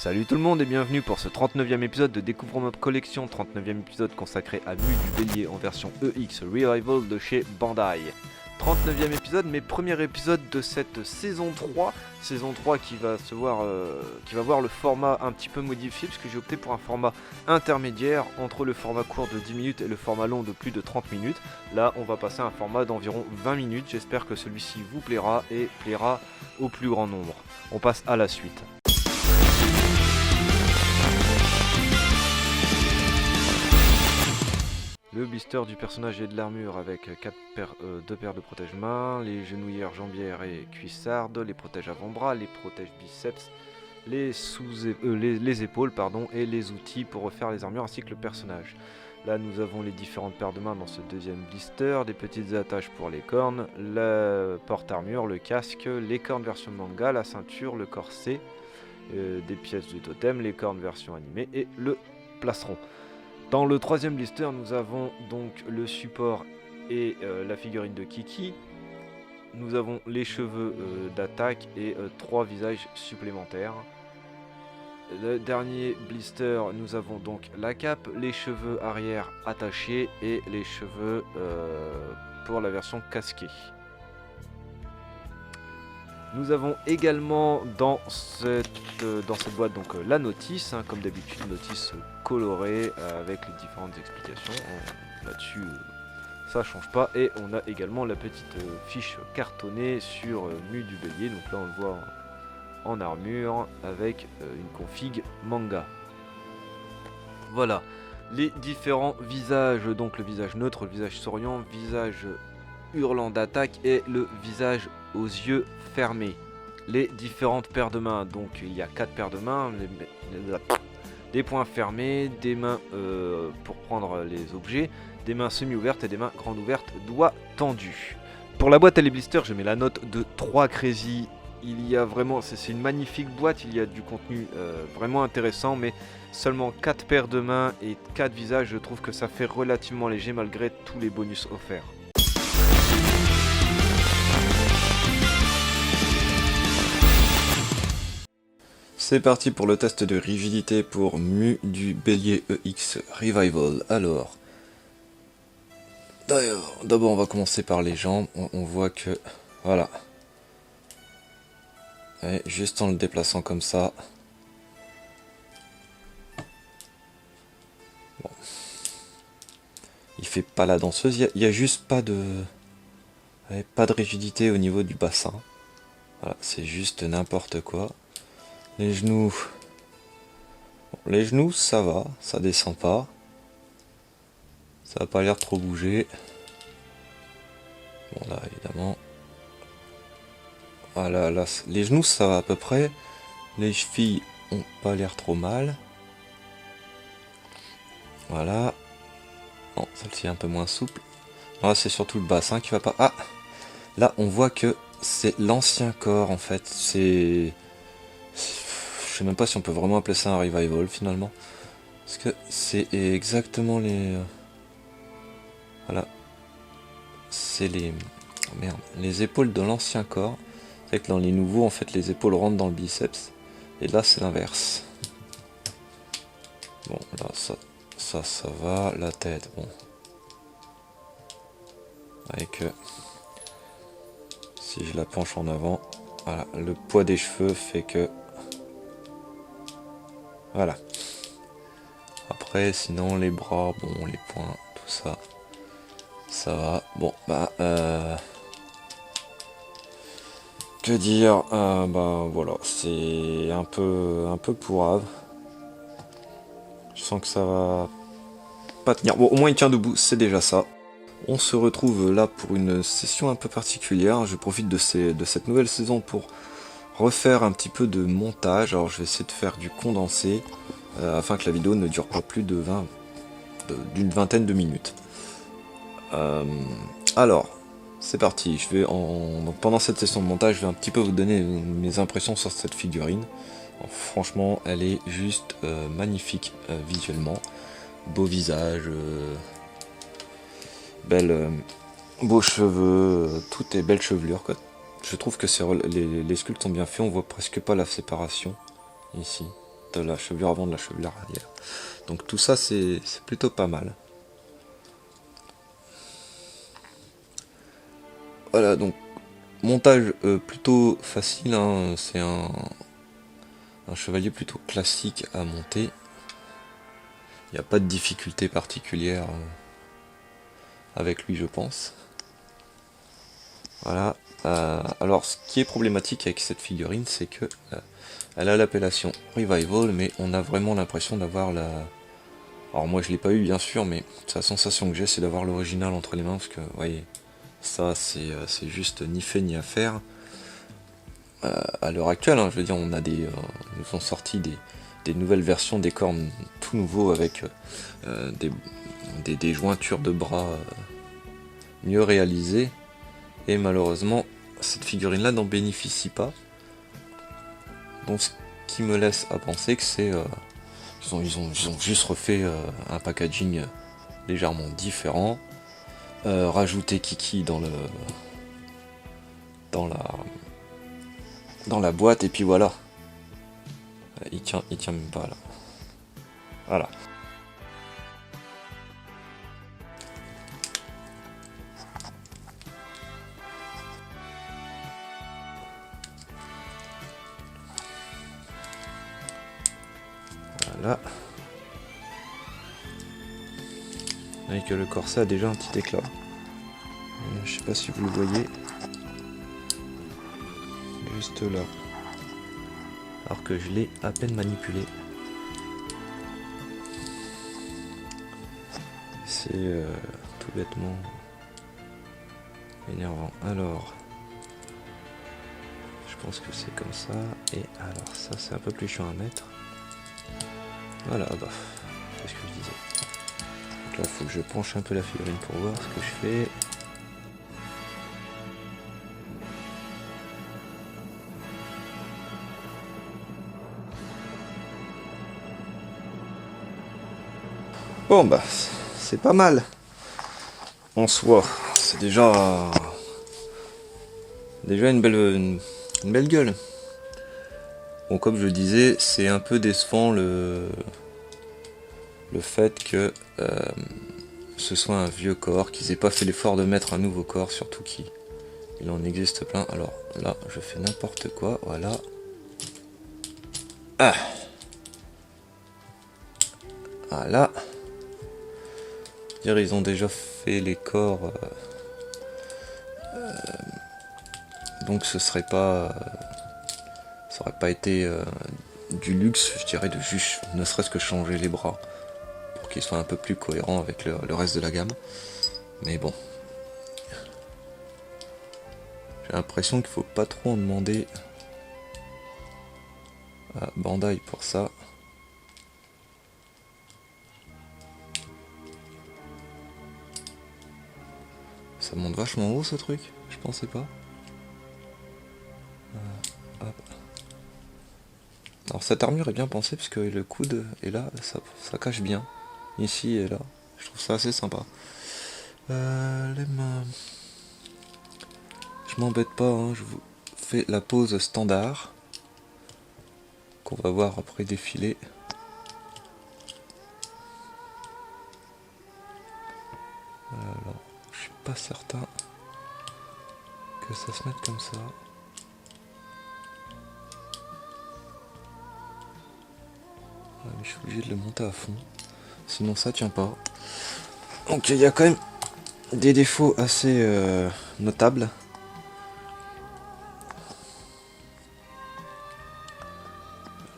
Salut tout le monde et bienvenue pour ce 39e épisode de Découvre Mob Collection, 39e épisode consacré à Mu du Bélier en version EX Revival de chez Bandai. 39e épisode, mais premier épisode de cette saison 3 qui va voir le format un petit peu modifié puisque j'ai opté pour un format intermédiaire entre le format court de 10 minutes et le format long de plus de 30 minutes. Là on va passer à un format d'environ 20 minutes, j'espère que celui-ci vous plaira et plaira au plus grand nombre. On passe à la suite. Le blister du personnage et de l'armure avec 2 paires de protège-mains, les genouillères, jambières et cuissardes, les protèges avant-bras, les protèges biceps, les épaules et les outils pour refaire les armures ainsi que le personnage. Là nous avons les différentes paires de mains dans ce deuxième blister, des petites attaches pour les cornes, la porte-armure, le casque, les cornes version manga, la ceinture, le corset, des pièces de totem, les cornes version animée et le plastron. Dans le troisième blister, nous avons donc le support et la figurine de Kiki. Nous avons les cheveux d'attaque et 3 visages supplémentaires. Le dernier blister, nous avons donc la cape, les cheveux arrière attachés et les cheveux pour la version casquée. Nous avons également dans cette boîte donc la notice, comme d'habitude, notice colorée avec les différentes explications. Là-dessus, ça change pas. Et on a également la petite fiche cartonnée sur Mu du Bélier. Donc là, on le voit en armure avec une config manga. Voilà, les différents visages. Donc le visage neutre, le visage souriant, visage hurlant d'attaque et le visage aux yeux fermés. Les différentes paires de mains, donc il y a 4 paires de mains, des poings fermés, des mains pour prendre les objets, des mains semi-ouvertes et des mains grandes ouvertes, doigts tendus. Pour la boîte et les blisters, je mets la note de 3 crazy. Il y a vraiment, c'est une magnifique boîte, il y a du contenu vraiment intéressant, mais seulement 4 paires de mains et 4 visages, je trouve que ça fait relativement léger malgré tous les bonus offerts. C'est parti pour le test de rigidité pour Mu du Bélier EX Revival. Alors, d'abord on va commencer par les jambes. On voit que, voilà. Et juste en le déplaçant comme ça. Bon. Il fait pas la danseuse. Il y a juste pas de rigidité au niveau du bassin. Voilà, c'est juste n'importe quoi. Les genoux, ça va, ça descend pas. Ça n'a pas l'air trop bouger. Bon là évidemment. Voilà, là, les genoux ça va à peu près. Les chevilles ont pas l'air trop mal. Voilà. Bon, celle-ci est un peu moins souple. Là c'est surtout le bassin qui va pas. Ah, là on voit que c'est l'ancien corps en fait. Je sais même pas si on peut vraiment appeler ça un revival finalement. Parce que c'est exactement les... Voilà. C'est les épaules de l'ancien corps. C'est que dans les nouveaux, en fait, les épaules rentrent dans le biceps. Et là, c'est l'inverse. Bon, là, ça va. La tête, bon. Avec... si je la penche en avant, voilà. Le poids des cheveux fait que... Voilà. Après, sinon, les bras, bon, les poings, tout ça, ça va. Bon, que dire, voilà, c'est un peu pourrave. Je sens que ça va pas tenir. Bon, au moins il tient debout, c'est déjà ça. On se retrouve là pour une session un peu particulière. Je profite de cette nouvelle saison pour refaire un petit peu de montage. Alors je vais essayer de faire du condensé afin que la vidéo ne dure pas plus d'une vingtaine de minutes. Alors c'est parti. Donc pendant cette session de montage, je vais un petit peu vous donner mes impressions sur cette figurine. Alors, franchement, elle est juste magnifique visuellement. Beau visage, beaux cheveux, tout est belle chevelure quoi. Je trouve que les sculptes sont bien faits, on voit presque pas la séparation ici. de la chevelure avant, de la chevelure arrière. Donc tout ça c'est plutôt pas mal. Voilà, donc montage plutôt facile, hein. C'est un chevalier plutôt classique à monter. Il n'y a pas de difficulté particulière avec lui, je pense. Voilà. Alors ce qui est problématique avec cette figurine, c'est que elle a l'appellation Revival, mais on a vraiment l'impression d'avoir la... Alors moi je l'ai pas eu bien sûr, mais la sensation que j'ai c'est d'avoir l'original entre les mains, parce que vous voyez, ça c'est juste ni fait ni à faire. À l'heure actuelle, hein, je veux dire, on a ils nous ont sorti des nouvelles versions des cornes tout nouveaux avec des jointures de bras mieux réalisées, et malheureusement cette figurine là n'en bénéficie pas. Donc ce qui me laisse à penser que c'est ils ont juste refait un packaging légèrement différent, rajouté Kiki dans la boîte, et puis voilà. Il tient même pas là. Voilà. Voilà. Avec le corset a déjà un petit éclat. Je sais pas si vous le voyez. Juste là. Alors que je l'ai à peine manipulé. C'est tout bêtement énervant. Alors, je pense que c'est comme ça. Et alors ça c'est un peu plus chiant à mettre. Voilà, bah, qu'est-ce que je disais. Donc là, il faut que je penche un peu la figurine pour voir ce que je fais. Bon bah, c'est pas mal. En soi, c'est déjà une belle gueule. Bon, comme je disais, c'est un peu décevant le fait que ce soit un vieux corps, qu'ils aient pas fait l'effort de mettre un nouveau corps, surtout qu'il en existe plein. Alors là, je fais n'importe quoi, voilà. Ah. Voilà. Dire, ils ont déjà fait les corps, donc ce serait pas, ça aurait pas été du luxe, je dirais, de juste ne serait-ce que changer les bras pour qu'ils soient un peu plus cohérents avec le reste de la gamme. Mais bon, j'ai l'impression qu'il faut pas trop en demander à Bandai pour ça. Ça monte vachement haut ce truc, je pensais pas. Hop. Alors cette armure est bien pensée parce que le coude est là, ça cache bien. Ici et là, je trouve ça assez sympa. Les mains... Je m'embête pas, hein, je vous fais la pose standard qu'on va voir après défiler. Alors, je suis pas certain que ça se mette comme ça. Ah, mais je suis obligé de le monter à fond, sinon ça tient pas. Donc il y a quand même des défauts assez notables.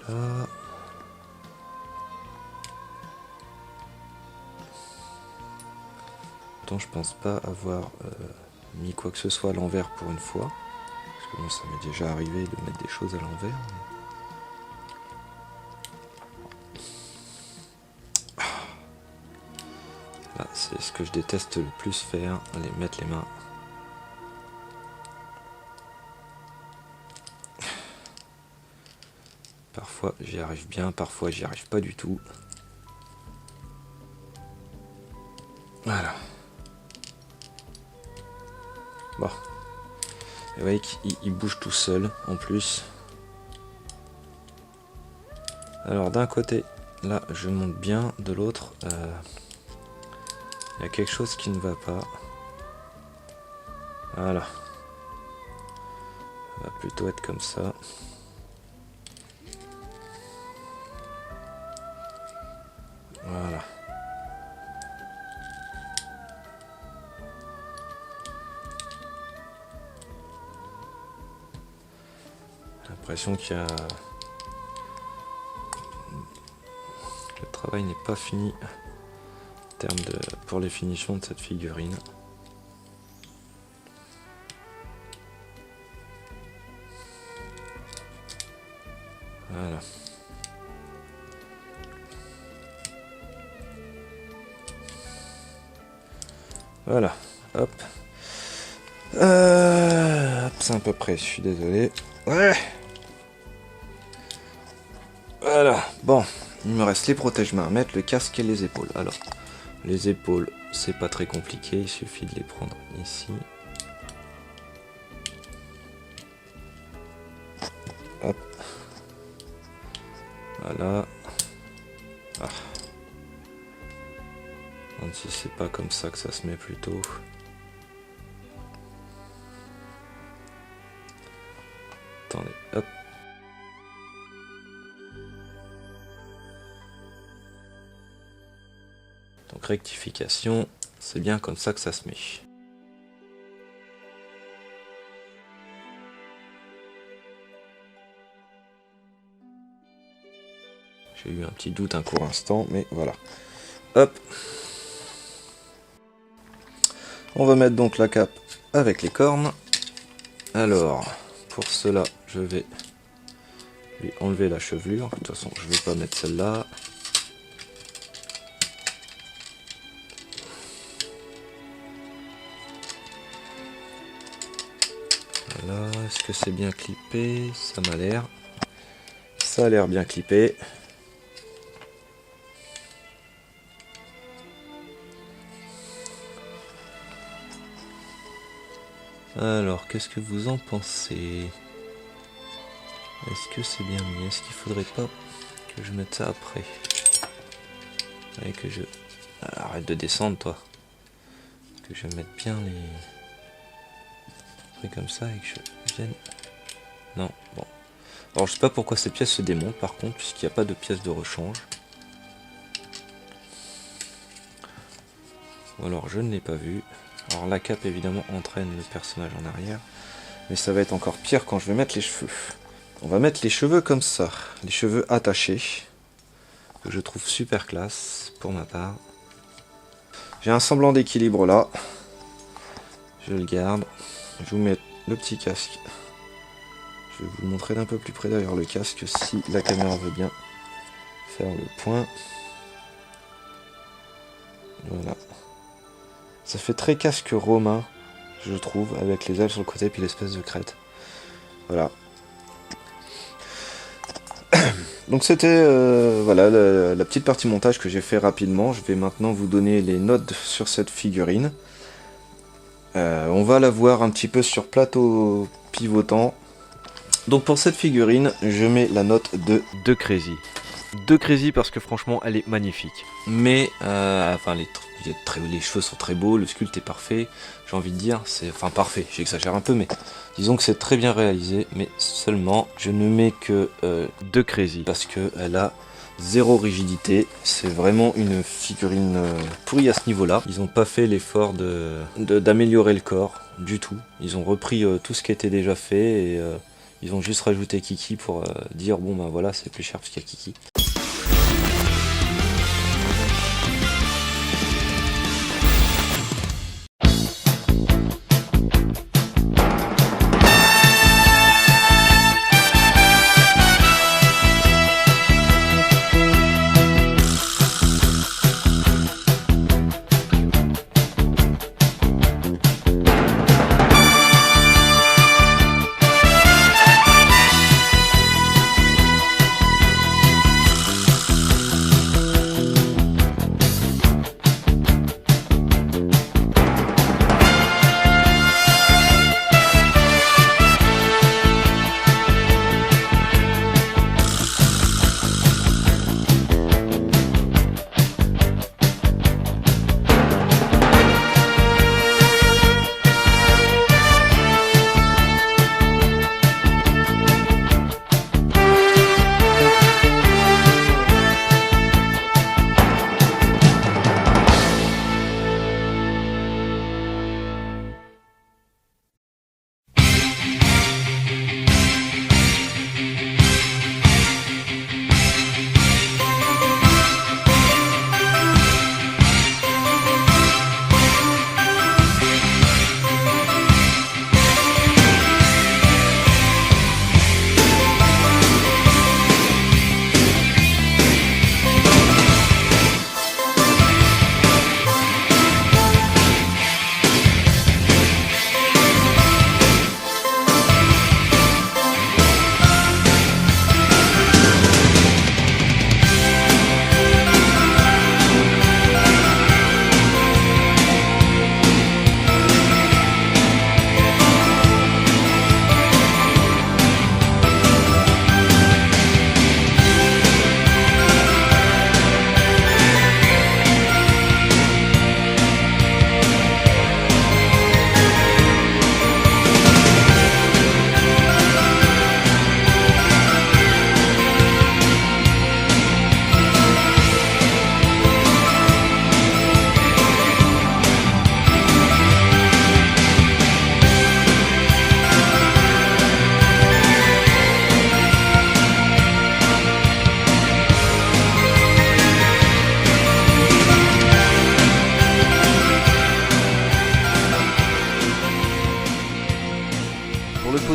Là. Pourtant je pense pas avoir mis quoi que ce soit à l'envers pour une fois. Parce que bon, ça m'est déjà arrivé de mettre des choses à l'envers. Là, c'est ce que je déteste le plus faire, aller mettre les mains. Parfois j'y arrive bien, parfois j'y arrive pas du tout. Voilà. Bon. Et vous voyez qu'il bouge tout seul en plus. Alors d'un côté, là je monte bien, de l'autre, il y a quelque chose qui ne va pas. Voilà. Ça va plutôt être comme ça. Voilà. J'ai l'impression qu'il y a... Le travail n'est pas fini en termes de... pour les finitions de cette figurine. Voilà. Voilà, hop. Hop, c'est à peu près, je suis désolé. Ouais. Voilà, bon, il me reste les protège-mains à mettre, le casque et les épaules. Alors, les épaules, c'est pas très compliqué, il suffit de les prendre ici. Hop. Voilà. Ah. Même si c'est pas comme ça que ça se met plutôt. Attendez, hop. Donc rectification, c'est bien comme ça que ça se met. J'ai eu un petit doute un court instant, mais voilà. Hop. On va mettre donc la cape avec les cornes. Alors, pour cela, je vais lui enlever la chevelure. De toute façon, je ne vais pas mettre celle-là. Voilà, est-ce que c'est bien clippé? Ça m'a l'air. Ça a l'air bien clippé. Alors, qu'est-ce que vous en pensez? Est-ce que c'est bien mis? Est-ce qu'il faudrait pas que je mette ça après? Et que je... Arrête de descendre, toi. Que je mette bien les... trucs comme ça et que je vienne... Non, bon. Alors, je sais pas pourquoi ces pièces se démontent, par contre, puisqu'il n'y a pas de pièces de rechange. Ou alors, je ne l'ai pas vu. Alors la cape évidemment entraîne le personnage en arrière, mais ça va être encore pire quand je vais mettre les cheveux. On va mettre les cheveux comme ça, les cheveux attachés, que je trouve super classe pour ma part. J'ai un semblant d'équilibre là, je le garde, je vous mets le petit casque. Je vais vous le montrer d'un peu plus près derrière le casque si la caméra veut bien faire le point. Voilà. Ça fait très casque romain, je trouve, avec les ailes sur le côté et puis l'espèce de crête. Voilà. Donc c'était voilà la petite partie montage que j'ai fait rapidement. Je vais maintenant vous donner les notes sur cette figurine. On va la voir un petit peu sur plateau pivotant. Donc pour cette figurine, je mets la note de 2 Crazy. 2 Crazy parce que franchement elle est magnifique. Mais enfin les cheveux sont très beaux, le sculpte est parfait, j'ai envie de dire, c'est enfin parfait, j'exagère un peu, mais disons que c'est très bien réalisé, mais seulement je ne mets que 2 Crazy parce que elle a zéro rigidité, c'est vraiment une figurine pourrie à ce niveau-là. Ils n'ont pas fait l'effort d'améliorer le corps du tout, ils ont repris tout ce qui était déjà fait et ils ont juste rajouté Kiki pour dire bon ben voilà c'est plus cher parce qu'il y a Kiki.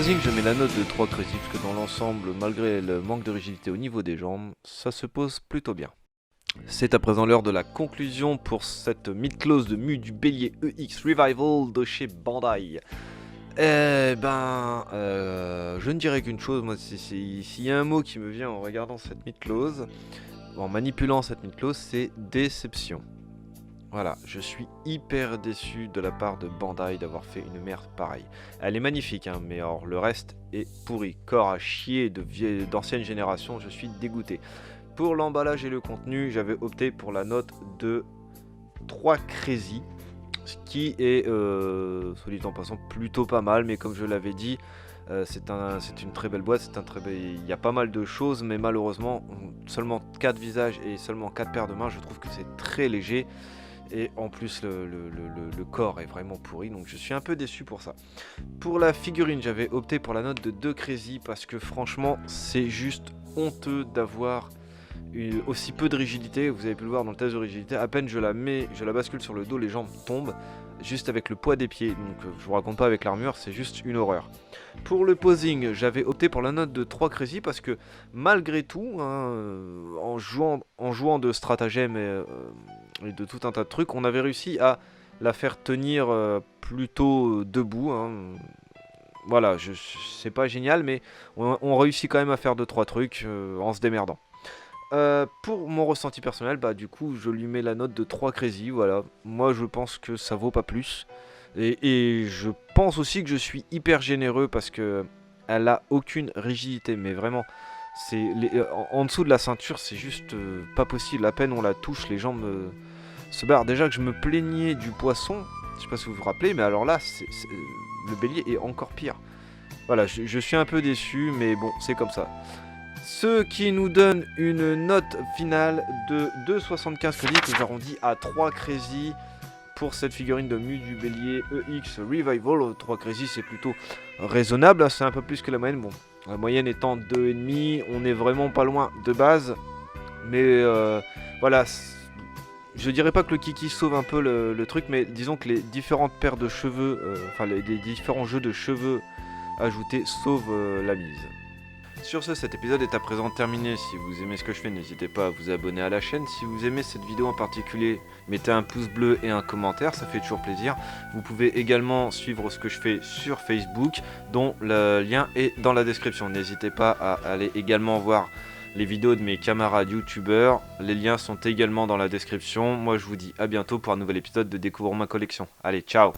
posing, je mets la note de 3 crédits, parce que dans l'ensemble, malgré le manque de rigidité au niveau des jambes, ça se pose plutôt bien. C'est à présent l'heure de la conclusion pour cette mid-close de Mu du Bélier EX Revival de chez Bandai. Je ne dirais qu'une chose, moi, s'il y a un mot qui me vient en regardant cette mid-close, en manipulant cette mid-close, c'est déception. Voilà, je suis hyper déçu de la part de Bandai d'avoir fait une merde pareille. Elle est magnifique, hein, mais alors le reste est pourri. Corps à chier d'ancienne génération, je suis dégoûté. Pour l'emballage et le contenu, j'avais opté pour la note de 3 Crazy, ce qui est, soit dit en passant, plutôt pas mal, mais comme je l'avais dit, c'est une très belle boîte, il y a pas mal de choses, mais malheureusement, seulement 4 visages et seulement 4 paires de mains, je trouve que c'est très léger. Et en plus le corps est vraiment pourri, donc je suis un peu déçu pour ça. Pour la figurine, j'avais opté pour la note de 2 Crazy parce que franchement c'est juste honteux d'avoir aussi peu de rigidité. Vous avez pu le voir dans le test de rigidité, à peine je la bascule sur le dos, les jambes tombent juste avec le poids des pieds, donc je vous raconte pas avec l'armure, c'est juste une horreur. Pour le posing, j'avais opté pour la note de 3 Crazy parce que malgré tout, hein, en jouant de stratagème et de tout un tas de trucs, on avait réussi à la faire tenir plutôt debout, hein. Voilà, c'est pas génial, mais on réussit quand même à faire 2-3 trucs en se démerdant. Pour mon ressenti personnel, bah du coup je lui mets la note de 3 Crazy, voilà. Moi je pense que ça vaut pas plus. Et je pense aussi que je suis hyper généreux parce que elle a aucune rigidité, mais vraiment, en dessous de la ceinture, c'est juste pas possible. À peine on la touche, les jambes se barrent. Déjà que je me plaignais du poisson, je sais pas si vous vous rappelez, mais alors là, le bélier est encore pire. Voilà, je suis un peu déçu, mais bon, c'est comme ça. Ce qui nous donne une note finale de 2,75 crédits que j'arrondis à 3 Crazy pour cette figurine de Mu du Bélier EX Revival. 3 Crazy, c'est plutôt raisonnable, hein, c'est un peu plus que la moyenne. Bon, la moyenne étant 2,5, on est vraiment pas loin de base. Mais voilà, je dirais pas que le kiki sauve un peu le truc, mais disons que les différentes paires de cheveux, les différents jeux de cheveux ajoutés sauvent la mise. Sur ce, cet épisode est à présent terminé. Si vous aimez ce que je fais, n'hésitez pas à vous abonner à la chaîne. Si vous aimez cette vidéo en particulier, mettez un pouce bleu et un commentaire, ça fait toujours plaisir. Vous pouvez également suivre ce que je fais sur Facebook, dont le lien est dans la description. N'hésitez pas à aller également voir les vidéos de mes camarades youtubeurs. Les liens sont également dans la description. Moi, je vous dis à bientôt pour un nouvel épisode de Découvre ma collection. Allez, ciao!